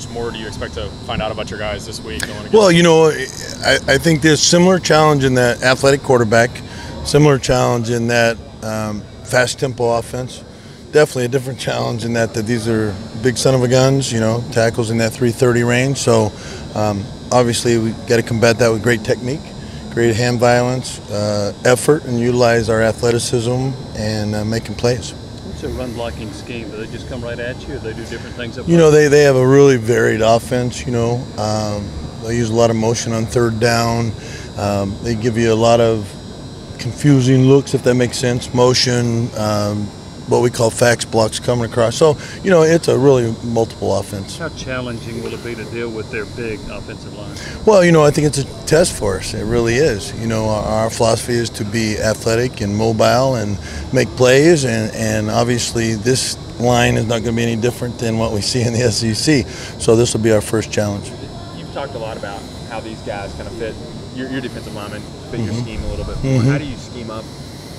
much more do you expect to find out about your guys this week? Well, you know, I think there's similar challenge in that athletic quarterback, similar challenge in that fast tempo offense. Definitely a different challenge in that these are big son of a guns, you know, tackles in that 330 range. So obviously we got to combat that with great technique, great hand violence, effort, and utilize our athleticism and making plays. What's a run blocking scheme? Do they just come right at you, or they do different things up? You know, they have a really varied offense. You know, they use a lot of motion on third down. They give you a lot of confusing looks, if that makes sense. Motion. What we call fax blocks coming across. So, you know, it's a really multiple offense. How challenging will it be to deal with their big offensive line? Well, you know, I think it's a test for us. It really is. You know, our philosophy is to be athletic and mobile and make plays, and obviously this line is not going to be any different than what we see in the SEC. So this will be our first challenge. You've talked a lot about how these guys kind of fit, your defensive linemen fit your scheme a little bit more. How do you scheme up?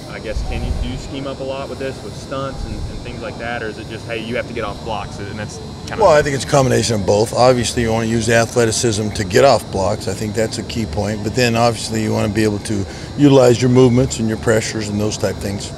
I guess, do you scheme up a lot with this, with stunts and things like that, or is it just, hey, you have to get off blocks, and that's kind of... Well, I think it's a combination of both. Obviously, you want to use the athleticism to get off blocks. I think that's a key point. But then, obviously, you want to be able to utilize your movements and your pressures and those type things.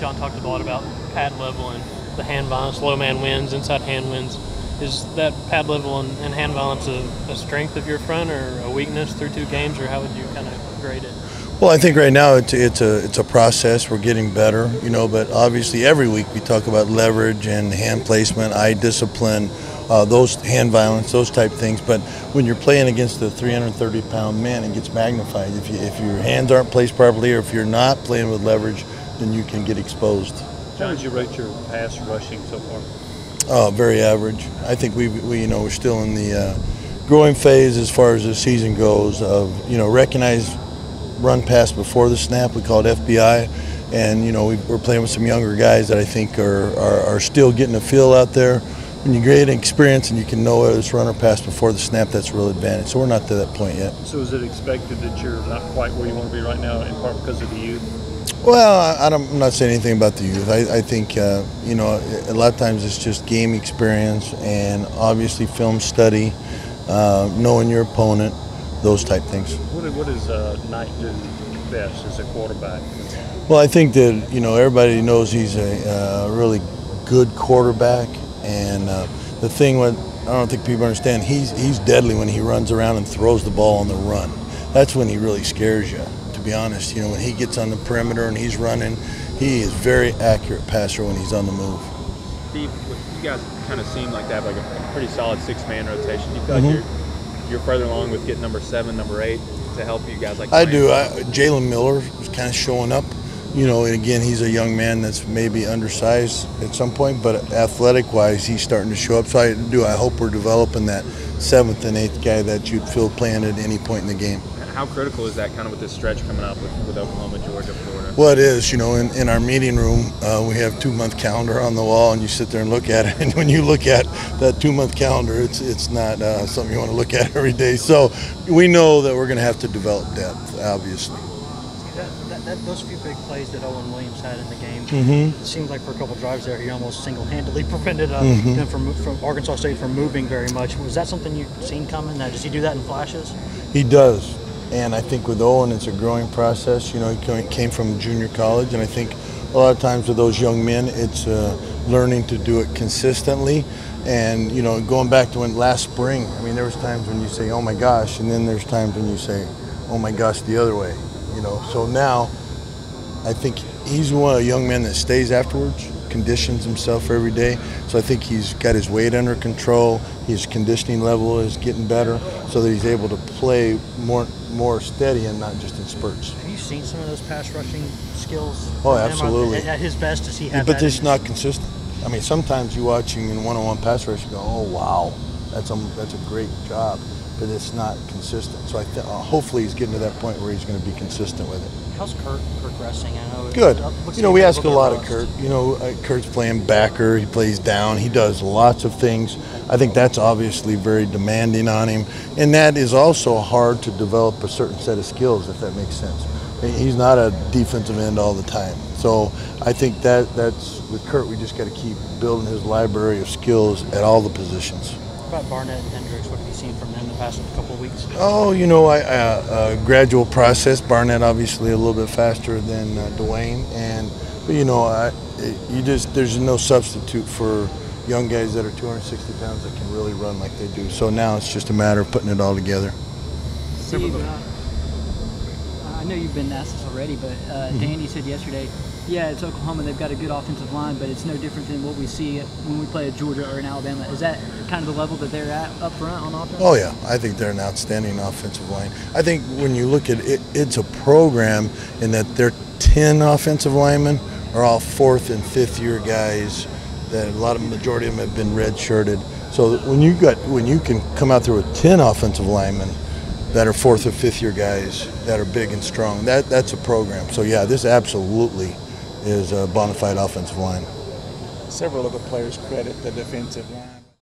John talked a lot about pad level and the hand violence, low man wins, inside hand wins. Is that pad level and hand violence a strength of your front or a weakness through 2 games, or how would you kind of grade it? Well, I think right now it's a process. We're getting better, you know. But obviously, every week we talk about leverage and hand placement, eye discipline, those hand violence, those type things. But when you're playing against a 330-pound man, it gets magnified. If your hands aren't placed properly, or if you're not playing with leverage, then you can get exposed. How would you rate your pass rushing so far? Oh, very average. I think we you know, we're still in the growing phase as far as the season goes. Of, you know, recognize run pass before the snap. We call it FBI, and you know, we're playing with some younger guys that I think are still getting a feel out there. When you get experience and you can know whether it's run or pass before the snap, that's a real advantage. So we're not to that point yet. So is it expected that you're not quite where you want to be right now, in part because of the youth? Well, I'm not saying anything about the youth. I think you know, a lot of times it's just game experience and obviously film study, knowing your opponent, those type things. What does Knight do best as a quarterback? Well, I think that, you know, everybody knows he's a really good quarterback, and the thing what I don't think people understand, he's deadly when he runs around and throws the ball on the run. That's when he really scares you, to be honest. You know, when he gets on the perimeter and he's running, he is very accurate passer when he's on the move. Steve, you guys kind of seem like that, like a pretty solid 6-man rotation. Do you feel like you're further along with getting number 7, number 8 to help you guys? Like I do. Jalen Miller is kind of showing up. You know, and again, he's a young man that's maybe undersized at some point, but athletic-wise, he's starting to show up. So I hope we're developing that 7th and 8th guy that you'd feel playing at any point in the game. How critical is that kind of with this stretch coming up with Oklahoma, Georgia, Florida? Well, it is. You know, in our meeting room, we have 2-month calendar on the wall, and you sit there and look at it. And when you look at that 2-month calendar, it's not something you want to look at every day. So we know that we're going to have to develop depth, obviously. Those few big plays that Owen Williams had in the game, it seemed like for a couple drives there, he almost single-handedly prevented them from Arkansas State from moving very much. Was that something you'd seen coming? Does he do that in flashes? He does. And I think with Owen, it's a growing process. You know, he came from junior college, and I think a lot of times with those young men, it's learning to do it consistently. And, you know, going back to last spring, I mean, there was times when you say, oh my gosh, and then there's times when you say, oh my gosh, the other way. You know, so now I think he's one of the young men that stays afterwards, conditions himself every day. So I think he's got his weight under control. His conditioning level is getting better, so that he's able to play more steady and not just in spurts. Have you seen some of those pass rushing skills? Oh, absolutely. At his best, does he have But that? it's not consistent. I mean, sometimes you watching in one-on-one pass rush, you go, oh wow, that's a great job. But it's not consistent. So hopefully he's getting to that point where he's going to be consistent with it. How's Kurt progressing? I know. Good. You know, we ask a lot of Kurt. You know, Kurt's playing backer. He plays down. He does lots of things. I think that's obviously very demanding on him. And that is also hard to develop a certain set of skills, if that makes sense. He's not a defensive end all the time. So I think that's with Kurt, we just got to keep building his library of skills at all the positions. about Barnett and Hendricks. What have you seen from them the past couple of weeks? Oh, you know, gradual process. Barnett obviously a little bit faster than Dwayne, but you know, there's no substitute for young guys that are 260 pounds that can really run like they do. So now it's just a matter of putting it all together. Steve, I know you've been asked this already, but Danny said yesterday, yeah, it's Oklahoma. They've got a good offensive line, but it's no different than what we see when we play at Georgia or in Alabama. Is that kind of the level that they're at up front on offense? Oh, yeah. I think they're an outstanding offensive line. I think when you look at it, it's a program in that their 10 offensive linemen are all fourth and fifth year guys that majority of them have been redshirted. So when you can come out there with 10 offensive linemen that are fourth or fifth year guys that are big and strong, that's a program. So yeah, this absolutely is a bona fide offensive line. Several of the players credit the defensive line.